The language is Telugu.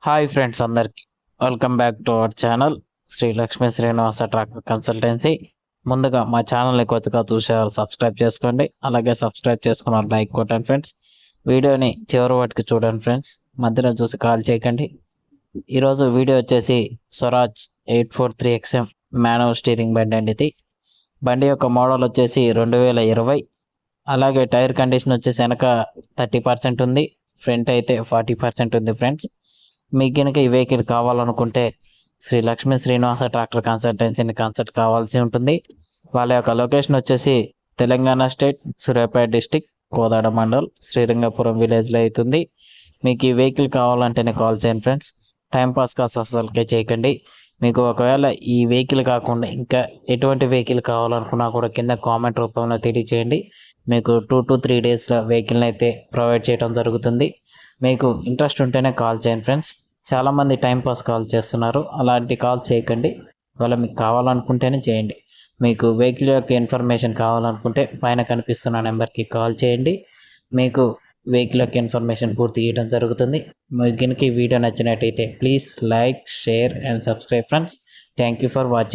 హాయ్ ఫ్రెండ్స్ అందరికి welcome back to our channel Shri Lakshmi Srinivasa tractor consultancy. ముందుగా మా ఛానల్ని కొత్తగా చూసేవారు సబ్స్క్రైబ్ చేసుకోండి, అలాగే సబ్స్క్రైబ్ చేసుకున్న లైక్ కొట్టండి ఫ్రెండ్స్. వీడియోని చివరి వాటికి చూడండి ఫ్రెండ్స్, మధ్యలో చూసి కాల్ చేయకండి. ఈరోజు వీడియో వచ్చేసి స్వరాజ్ 843XM మాన్యువల్ స్టీరింగ్ బండి అండి. ఇది బండి యొక్క మోడల్ వచ్చేసి 2020. అలాగే టైర్ కండిషన్ వచ్చేసి వెనక 30% ఉంది, ఫ్రంట్ అయితే 40% ఉంది ఫ్రెండ్స్. మీకు కనుక ఈ వెహికల్ కావాలనుకుంటే శ్రీ లక్ష్మీ శ్రీనివాస ట్రాక్టర్ కన్సల్టెన్సీని కన్సల్ట్ కావాల్సి ఉంటుంది. వాళ్ళ యొక్క లొకేషన్ వచ్చేసి తెలంగాణ స్టేట్, సూర్యాపేట డిస్టిక్, కోదాడ మండల్, శ్రీరంగపురం విలేజ్లో అవుతుంది. మీకు ఈ వెహికల్ కావాలంటేనే కాల్ చేయండి ఫ్రెండ్స్. టైంపాస్ కాల్స్ అసలుకే చేయకండి. మీకు ఒకవేళ ఈ వెహికల్ కాకుండా ఇంకా ఎటువంటి వెహికల్ కావాలనుకున్నా కూడా కింద కామెంట్ రూపంలో తెలియచేయండి. మీకు 2 to 3 డేస్లో వెహికల్ని అయితే ప్రొవైడ్ చేయడం జరుగుతుంది. మీకు ఇంట్రెస్ట్ ఉంటేనే కాల్ చేయండి ఫ్రెండ్స్. చాలామంది టైంపాస్ కాల్ చేస్తున్నారు, అలాంటి కాల్ చేయకండి. ఒకవేళ మీకు కావాలనుకుంటేనే చేయండి. మీకు వెహికల్ యొక్క ఇన్ఫర్మేషన్ కావాలనుకుంటే పైన కనిపిస్తున్న నెంబర్కి కాల్ చేయండి. మీకు వెహికల్ యొక్క ఇన్ఫర్మేషన్ పూర్తి చేయడం జరుగుతుంది. మీకు కనుక ఈ వీడియో నచ్చినట్టయితే please like, share and subscribe friends. Thank you for watching.